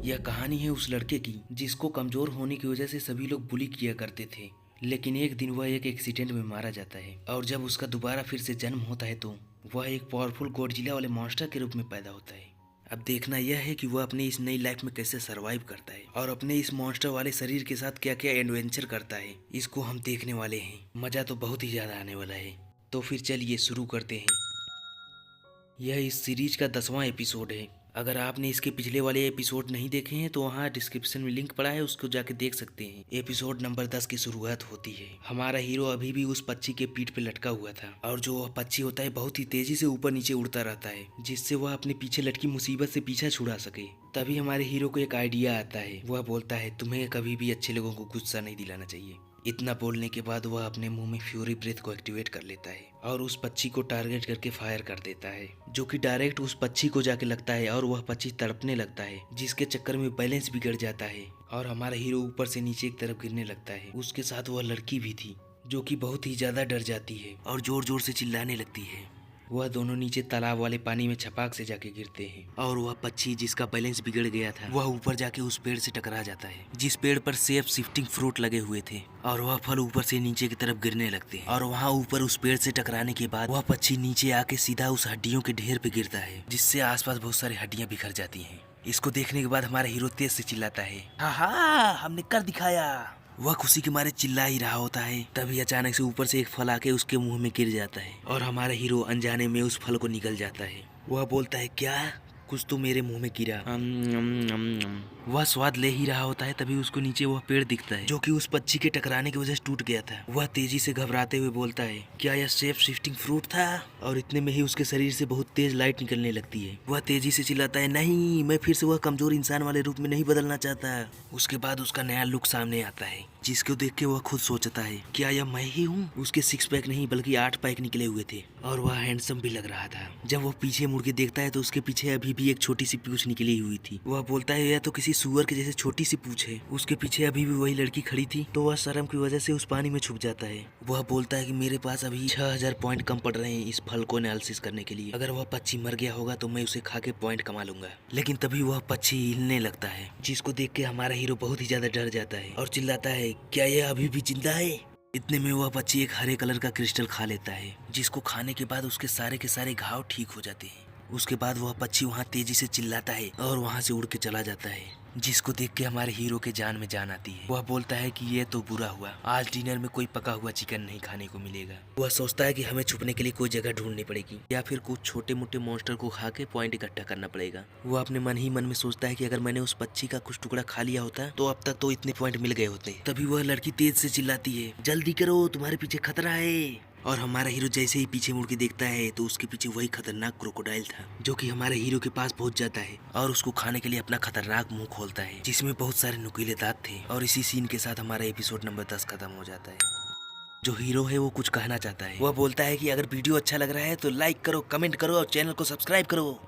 यह कहानी है उस लड़के की जिसको कमजोर होने की वजह से सभी लोग बुली किया करते थे, लेकिन एक दिन वह एक एक्सीडेंट में मारा जाता है और जब उसका दोबारा फिर से जन्म होता है तो वह एक पावरफुल गॉडजिला वाले मॉन्स्टर के रूप में पैदा होता है। अब देखना यह है कि वह अपनी इस नई लाइफ में कैसे सरवाइव करता है और अपने इस मॉन्स्टर वाले शरीर के साथ क्या क्या एडवेंचर करता है। इसको हम देखने वाले हैं, मजा तो बहुत ही ज्यादा आने वाला है। तो फिर चलिए शुरू करते हैं। यह इस सीरीज का 10वां एपिसोड है। अगर आपने इसके पिछले वाले एपिसोड नहीं देखे हैं तो वहाँ डिस्क्रिप्शन में लिंक पड़ा है, उसको जाके देख सकते हैं। एपिसोड नंबर 10 की शुरुआत होती है। हमारा हीरो अभी भी उस पक्षी के पीठ पे लटका हुआ था और जो वह पक्षी होता है बहुत ही तेजी से ऊपर नीचे उड़ता रहता है, जिससे वह अपने पीछे लटकी मुसीबत से पीछा छुड़ा सके। तभी हमारे हीरो को एक आइडिया आता है। वह बोलता है तुम्हें कभी भी अच्छे लोगों को गुस्सा नहीं दिलाना चाहिए। इतना बोलने के बाद वह अपने मुंह में फ्यूरी ब्रेथ को एक्टिवेट कर लेता है और उस पक्षी को टारगेट करके फायर कर देता है, जो कि डायरेक्ट उस पक्षी को जाके लगता है और वह पक्षी तड़पने लगता है, जिसके चक्कर में बैलेंस बिगड़ जाता है और हमारा हीरो ऊपर से नीचे की तरफ गिरने लगता है। उसके साथ वह लड़की भी थी जो कि बहुत ही ज्यादा डर जाती है और जोर जोर से चिल्लाने लगती है। वह दोनों नीचे तालाब वाले पानी में छपाक से जाके गिरते हैं और वह पक्षी जिसका बैलेंस बिगड़ गया था वह ऊपर जाके उस पेड़ से टकरा जाता है, जिस पेड़ पर सेफ शिफ्टिंग फ्रूट लगे हुए थे, और वह फल ऊपर से नीचे की तरफ गिरने लगते हैं। और वहाँ ऊपर उस पेड़ से टकराने के बाद वह पक्षी नीचे आके सीधा उस हड्डियों के ढेर पे गिरता है, जिससे आसपास बहुत सारी हड्डियां बिखर जाती हैं। इसको देखने के बाद हमारा हीरो तेज से चिल्लाता है, हाँ हमने कर दिखाया। वह खुशी के मारे चिल्ला ही रहा होता है, तभी अचानक से ऊपर से एक फल आके उसके मुंह में गिर जाता है और हमारा हीरो अनजाने में उस फल को निगल जाता है। वह बोलता है क्या कुछ तो मेरे मुंह में गिरा। वह स्वाद ले ही रहा होता है, तभी उसको नीचे वह पेड़ दिखता है जो कि उस पक्षी के टकराने की वजह से टूट गया था। वह तेजी से घबराते हुए बोलता है क्या यह सेफ शिफ्टिंग फ्रूट था, और इतने में ही उसके शरीर से बहुत तेज लाइट निकलने लगती है। वह तेजी से चिल्लाता है नहीं, मैं फिर से वह कमजोर इंसान वाले रूप में नहीं बदलना चाहता। उसके बाद उसका नया लुक सामने आता है, जिसको देख के वह खुद सोचता है क्या यह मैं ही हूँ। उसके 6 पैक नहीं बल्कि 8 पैक निकले हुए थे और वह हैंडसम भी लग रहा था। जब वह पीछे मुड़ के देखता है तो उसके पीछे अभी भी एक छोटी सी पूंछ निकली हुई थी। वह बोलता है यह तो किसी सुअर के जैसे छोटी सी पूंछ है। उसके पीछे अभी भी वही लड़की खड़ी थी, तो वह शर्म की वजह से उस पानी में छुप जाता है। वह बोलता है कि मेरे पास अभी 6000 पॉइंट कम पड़ रहे हैं इस फल को एनालिसिस करने के लिए। अगर वह पक्षी मर गया होगा तो मैं उसे खा के पॉइंट कमा लूंगा। लेकिन तभी वह पक्षी हिलने लगता है, जिसको देख के हमारा हीरो बहुत ही ज्यादा डर जाता है और चिल्लाता है क्या यह अभी भी जिंदा है। इतने में वह पक्षी एक हरे कलर का क्रिस्टल खा लेता है, जिसको खाने के बाद उसके सारे के सारे घाव ठीक हो जाते हैं। उसके बाद वह पक्षी वहाँ तेजी से चिल्लाता है और वहाँ से उड़ के चला जाता है, जिसको देख के हमारे हीरो के जान में जान आती है। वह बोलता है कि ये तो बुरा हुआ, आज डिनर में कोई पका हुआ चिकन नहीं खाने को मिलेगा। वह सोचता है कि हमें छुपने के लिए कोई जगह ढूंढनी पड़ेगी या फिर कुछ छोटे मोटे मॉन्स्टर को खा के पॉइंट इकट्ठा करना पड़ेगा। वह अपने मन ही मन में सोचता है कि अगर मैंने उस पक्षी का कुछ टुकड़ा खा लिया होता तो अब तक तो इतने पॉइंट मिल गए होते। तभी वह लड़की तेज से चिल्लाती है जल्दी करो तुम्हारे पीछे खतरा है। और हमारा हीरो जैसे ही पीछे मुड़ के देखता है तो उसके पीछे वही खतरनाक क्रोकोडाइल था, जो कि हमारे हीरो के पास पहुंच जाता है और उसको खाने के लिए अपना खतरनाक मुंह खोलता है, जिसमें बहुत सारे नुकीले दांत थे। और इसी सीन के साथ हमारा एपिसोड नंबर 10 खत्म हो जाता है। जो हीरो है वो कुछ कहना चाहता है। वह बोलता है कि अगर वीडियो अच्छा लग रहा है तो लाइक करो, कमेंट करो और चैनल को सब्सक्राइब करो।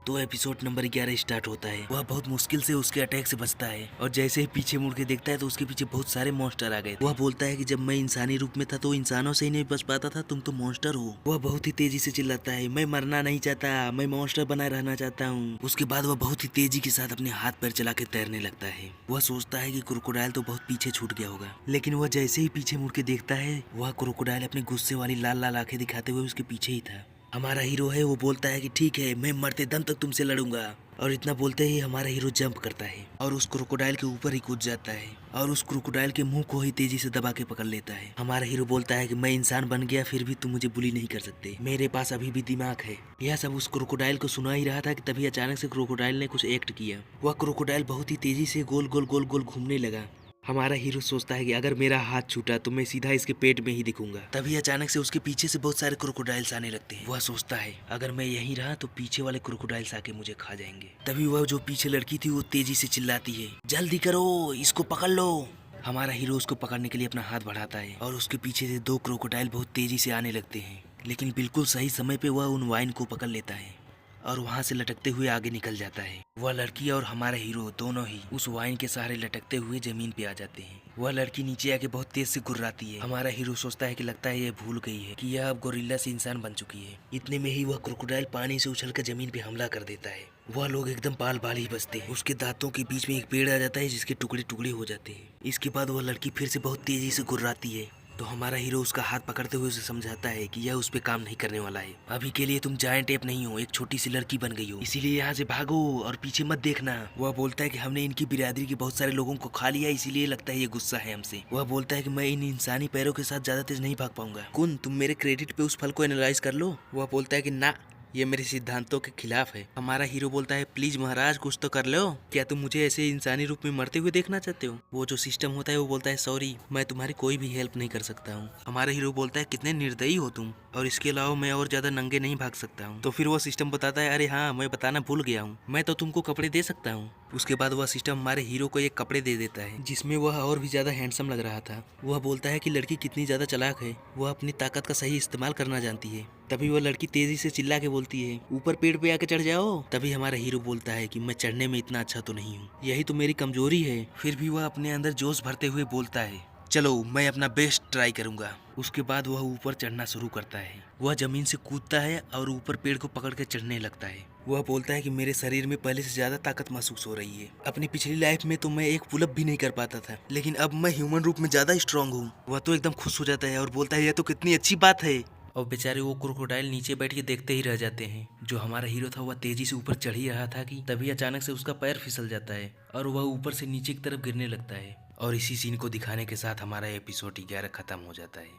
तो एपिसोड नंबर 11 स्टार्ट होता है। वह बहुत मुश्किल से उसके अटैक से बचता है और जैसे ही पीछे मुड़ के देखता है तो उसके पीछे बहुत सारे मॉन्स्टर आ गए। वह बोलता है कि जब मैं इंसानी रूप में था तो इंसानों से ही नहीं बच पाता था, तुम तो मॉन्स्टर हो। वह बहुत ही तेजी से चिल्लाता है मैं मरना नहीं चाहता, मैं मॉन्स्टर बनाए रहना चाहता हूँ। उसके बाद वह बहुत ही तेजी के साथ अपने हाथ पैर चला के तैरने लगता है। वह सोचता है कि क्रोकोडाइल तो बहुत पीछे छूट गया होगा, लेकिन वह जैसे ही पीछे मुड़ के देखता है वह क्रोकोडाइल अपने गुस्से वाली लाल लाल आंखें दिखाते हुए उसके पीछे ही था। हमारा हीरो है वो बोलता है कि ठीक है मैं मरते दम तक तुमसे लड़ूंगा, और इतना बोलते ही हमारा हीरो जंप करता है और उस क्रोकोडाइल के ऊपर ही कूद जाता है और उस क्रोकोडाइल के मुंह को ही तेजी से दबा के पकड़ लेता है। हमारा हीरो बोलता है कि मैं इंसान बन गया फिर भी तुम मुझे बुली नहीं कर सकते, मेरे पास अभी भी दिमाग है। यह सब उस क्रोकोडाइल को सुना ही रहा था कि तभी अचानक से क्रोकोडाइल ने कुछ एक्ट किया। वह क्रोकोडाइल बहुत ही तेजी से गोल गोल गोल गोल घूमने लगा। हमारा हीरो सोचता है कि अगर मेरा हाथ छूटा तो मैं सीधा इसके पेट में ही दिखूंगा। तभी अचानक से उसके पीछे से बहुत सारे क्रोकोडाइल्स आने लगते हैं। वह सोचता है अगर मैं यहीं रहा तो पीछे वाले क्रोकोडाइल्स आके मुझे खा जाएंगे। तभी वह जो पीछे लड़की थी वो तेजी से चिल्लाती है जल्दी करो इसको पकड़ लो। हमारा हीरो उसको पकड़ने के लिए अपना हाथ बढ़ाता है और उसके पीछे से 2 क्रोकोडाइल बहुत तेजी से आने लगते हैं, लेकिन बिल्कुल सही समय पे वह उन वाइन को पकड़ लेता है और वहाँ से लटकते हुए आगे निकल जाता है। वह लड़की और हमारा हीरो दोनों ही उस वाइन के सहारे लटकते हुए जमीन पे आ जाते हैं। वह लड़की नीचे आके बहुत तेज से गुर्राती है। हमारा हीरो सोचता है कि लगता है ये भूल गई है कि यह अब गोरिल्ला से इंसान बन चुकी है। इतने में ही वह क्रोकोडाइल पानी से उछलकर जमीन पे हमला कर देता है। वह लोग एकदम बाल बाल ही बचते हैं। उसके दांतों के बीच में एक पेड़ आ जाता है जिसके टुकड़े टुकड़े हो जाते हैं। इसके बाद वह लड़की फिर से बहुत तेजी से गुर्राती है, तो हमारा हीरो उसका हाथ पकड़ते हुए उसे समझाता है कि यह उस पे काम नहीं करने वाला है। अभी के लिए तुम जायंट एप नहीं हो, एक छोटी सी लड़की बन गई हो, इसीलिए यहाँ से भागो और पीछे मत देखना। वह बोलता है कि हमने इनकी बिरादरी के बहुत सारे लोगों को खा लिया, इसीलिए लगता है ये गुस्सा है हमसे। वह बोलता है कि मैं इन इंसानी पैरों के साथ ज्यादा तेज नहीं भाग पाऊंगा। कुन, तुम मेरे क्रेडिट पे उस फल को एनालाइज कर लो। वह बोलता है कि ना, ये मेरे सिद्धांतों के खिलाफ है। हमारा हीरो बोलता है प्लीज महाराज कुछ तो कर लो, क्या तुम मुझे ऐसे इंसानी रूप में मरते हुए देखना चाहते हो? वो जो सिस्टम होता है वो बोलता है सॉरी, मैं तुम्हारी कोई भी हेल्प नहीं कर सकता हूँ। हमारा हीरो बोलता है कितने निर्दयी हो तुम, और इसके अलावा मैं और ज्यादा नंगे नहीं भाग सकता हूँ। तो फिर वो सिस्टम बताता है अरे हाँ, मैं बताना भूल गया हूँ, मैं तो तुमको कपड़े दे सकता हूँ। उसके बाद वह सिस्टम हमारे हीरो को एक कपड़े दे देता है जिसमें वह और भी ज्यादा हैंडसम लग रहा था। वह बोलता है कि लड़की कितनी ज्यादा चालाक है, वह अपनी ताकत का सही इस्तेमाल करना जानती है। तभी वह लड़की तेजी से चिल्ला के बोलती है ऊपर पेड़ पे आके चढ़ जाओ। तभी हमारा हीरो बोलता है कि मैं चढ़ने में इतना अच्छा तो नहीं हूँ, यही तो मेरी कमजोरी है। फिर भी वह अपने अंदर जोश भरते हुए बोलता है चलो मैं अपना बेस्ट ट्राई करूंगा। उसके बाद वह ऊपर चढ़ना शुरू करता है। वह जमीन से कूदता है और ऊपर पेड़ को पकड़ के चढ़ने लगता है। वह बोलता है कि मेरे शरीर में पहले से ज्यादा ताकत महसूस हो रही है। अपनी पिछली लाइफ में तो मैं एक पुलअप भी नहीं कर पाता था, लेकिन अब मैं ह्यूमन रूप में ज्यादा स्ट्रांग हूँ। वह तो एकदम खुश हो जाता है और बोलता है यह तो कितनी अच्छी बात है। और बेचारे वो क्रोकोडाइल नीचे बैठ के देखते ही रह जाते हैं। जो हमारा हीरो था वह तेजी से ऊपर चढ़ ही रहा था कि तभी अचानक से उसका पैर फिसल जाता है और वह ऊपर से नीचे की तरफ गिरने लगता है। और इसी सीन को दिखाने के साथ हमारा एपिसोड 11 खत्म हो जाता है।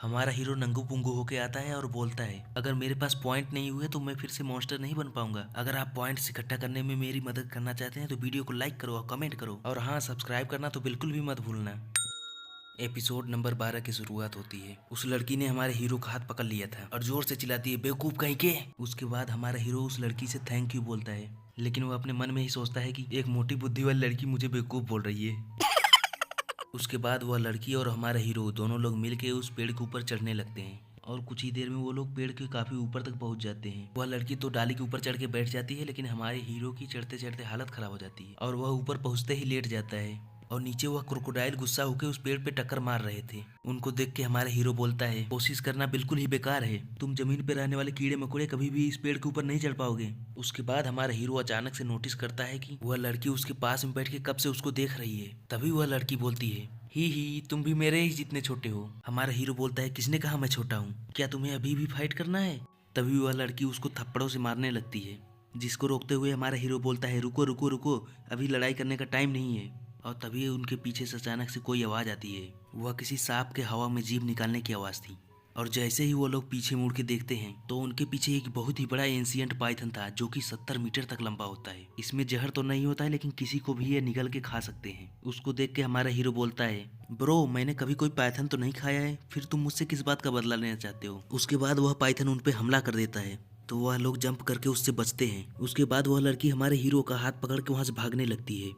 हमारा हीरो नंगू पुंगू होके आता है और बोलता है अगर मेरे पास पॉइंट नहीं हुए तो मैं फिर से मॉन्स्टर नहीं बन पाऊंगा। अगर आप पॉइंट्स इकट्ठा करने में मेरी मदद करना चाहते हैं तो वीडियो को लाइक करो और कमेंट करो, और हाँ, सब्सक्राइब करना तो बिल्कुल भी मत भूलना। एपिसोड नंबर 12 की शुरुआत होती है। उस लड़की ने हमारे हीरो का हाथ पकड़ लिया था और जोर से चिल्लाती है बेवकूफ कहीं के। उसके बाद हमारा हीरो उस लड़की से थैंक यू बोलता है, लेकिन वो अपने मन में ही सोचता है कि एक मोटी बुद्धि वाली लड़की मुझे बेवकूफ बोल रही है। उसके बाद वह लड़की और हमारा हीरो दोनों लोग मिलके उस पेड़ के ऊपर चढ़ने लगते हैं और कुछ ही देर में वो लोग पेड़ के काफी ऊपर तक पहुंच जाते हैं। वह लड़की तो डाली के ऊपर चढ़ के बैठ जाती है, लेकिन हमारे हीरो की चढ़ते चढ़ते हालत खराब हो जाती है और वह ऊपर पहुंचते ही लेट जाता है। और नीचे वह क्रोकोडाइल गुस्सा होकर उस पेड़ पे टक्कर मार रहे थे। उनको देख के हमारा हीरो बोलता है कोशिश करना बिल्कुल ही बेकार है, तुम जमीन पे रहने वाले कीड़े मकोड़े कभी भी इस पेड़ के ऊपर नहीं चढ़ पाओगे। उसके बाद हमारा हीरो अचानक से नोटिस करता है कि वह लड़की उसके पास में बैठ के कब से उसको देख रही है। तभी वह लड़की बोलती है ही तुम भी मेरे ही जितने छोटे हो। हमारा हीरो बोलता है किसने कहा मैं छोटा हूँ, क्या तुम्हें अभी भी फाइट करना है? तभी वह लड़की उसको थप्पड़ों से मारने लगती है, जिसको रोकते हुए हमारा हीरो बोलता है रुको रुको रुको, अभी लड़ाई करने का टाइम नहीं है। और तभी उनके पीछे से अचानक से कोई आवाज आती है। वह किसी सांप के हवा में जीभ निकालने की आवाज थी। और जैसे ही वो लोग पीछे मुड़ के देखते हैं तो उनके पीछे एक बहुत ही बड़ा एंशिएंट पाइथन था जो कि 70 मीटर तक लंबा होता है। इसमें जहर तो नहीं होता है, लेकिन किसी को भी ये निगल के खा सकते हैं। उसको देख के हमारा हीरो बोलता है ब्रो, मैंने कभी कोई पाइथन तो नहीं खाया है, फिर तुम मुझसे किस बात का बदला लेना चाहते हो? उसके बाद वह पाइथन उन पे हमला कर देता है, तो वह लोग जंप करके उससे बचते हैं। उसके बाद वह लड़की हमारे हीरो का हाथ पकड़ के वहां से भागने लगती है।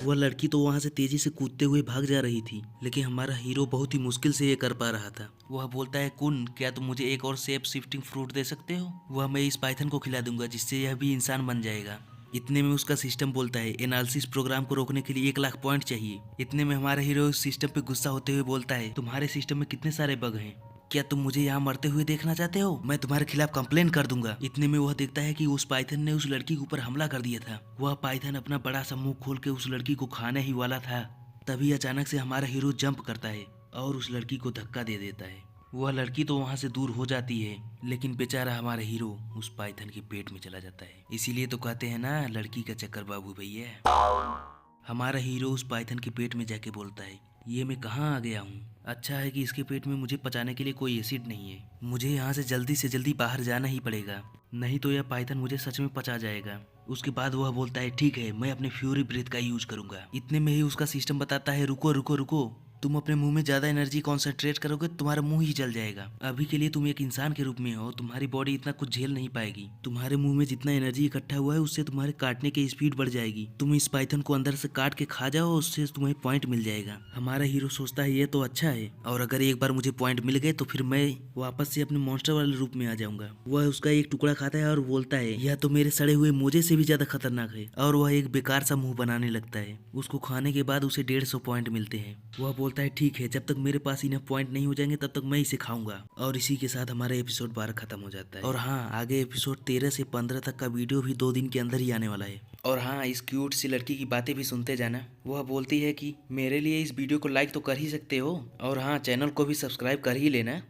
वह लड़की तो वहां से तेजी से कूदते हुए भाग जा रही थी, लेकिन हमारा हीरो बहुत ही मुश्किल से ये कर पा रहा था। वह बोलता है कुन, क्या तुम मुझे एक और शेप शिफ्टिंग फ्रूट दे सकते हो? वह मैं इस पाइथन को खिला दूंगा जिससे यह भी इंसान बन जाएगा। इतने में उसका सिस्टम बोलता है एनालिसिस प्रोग्राम को रोकने के लिए 1 लाख पॉइंट चाहिए। इतने में हमारा हीरो उस सिस्टम पे गुस्सा होते हुए बोलता है तुम्हारे सिस्टम में कितने सारे बग हैं, क्या तुम मुझे यहाँ मरते हुए देखना चाहते हो? मैं तुम्हारे खिलाफ कंप्लेन कर दूंगा। इतने में वह देखता है कि उस पाइथन ने उस लड़की के ऊपर हमला कर दिया था। वह पाइथन अपना बड़ा सा मुंह खोल के उस लड़की को खाने ही वाला था। तभी अचानक से हमारा हीरो जंप करता है और उस लड़की को धक्का दे देता है। वह लड़की तो वहां से दूर हो जाती है, लेकिन बेचारा हमारा हीरो उस पाइथन के पेट में चला जाता है। इसीलिए तो कहते हैं ना, लड़की का चक्कर बाबू भैया। हमारा हीरो उस पाइथन के पेट में जाके बोलता है ये मैं कहाँ आ गया हूँ? अच्छा है कि इसके पेट में मुझे पचाने के लिए कोई एसिड नहीं है। मुझे यहाँ से जल्दी बाहर जाना ही पड़ेगा, नहीं तो यह पाइथन मुझे सच में पचा जाएगा। उसके बाद वह बोलता है ठीक है, मैं अपने फ्यूरी ब्रेथ का यूज करूंगा। इतने में ही उसका सिस्टम बताता है रुको रुको रुको, तुम अपने मुंह में ज्यादा एनर्जी कॉन्सेंट्रेट करोगे तो तुम्हारा मुंह ही जल जाएगा। अभी के लिए तुम एक इंसान के रूप में हो, तुम्हारी बॉडी इतना कुछ झेल नहीं पाएगी। तुम्हारे मुंह में जितना एनर्जी इकट्ठा हुआ है उससे तुम्हारे काटने की स्पीड बढ़ जाएगी। तुम इस पाइथन को अंदर से काट के खा जाओ, उससे तुम्हें पॉइंट मिल जाएगा। हमारा हीरो सोचता है ये तो अच्छा है, और अगर एक बार मुझे पॉइंट मिल गए तो फिर मैं वापस से अपने मॉन्स्टर वाले रूप में आ जाऊंगा। वह उसका एक टुकड़ा खाता है और बोलता है यह तो मेरे सड़े हुए मोजे से भी ज्यादा खतरनाक है, और वह एक बेकार सा मुंह बनाने लगता है। उसको खाने के बाद उसे 150 पॉइंट मिलते हैं। वह बोलता है ठीक है, जब तक मेरे पास इन्हें पॉइंट नहीं हो जाएंगे तब तक मैं इसे खाऊंगा। और इसी के साथ हमारा एपिसोड 12 खत्म हो जाता है। और हाँ, आगे एपिसोड 13 से 15 तक का वीडियो भी 2 दिन के अंदर ही आने वाला है। और हाँ, इस क्यूट सी लड़की की बातें भी सुनते जाना। वह बोलती है कि मेरे लिए इस वीडियो को लाइक तो कर ही सकते हो, और हाँ, चैनल को भी सब्सक्राइब कर ही लेना।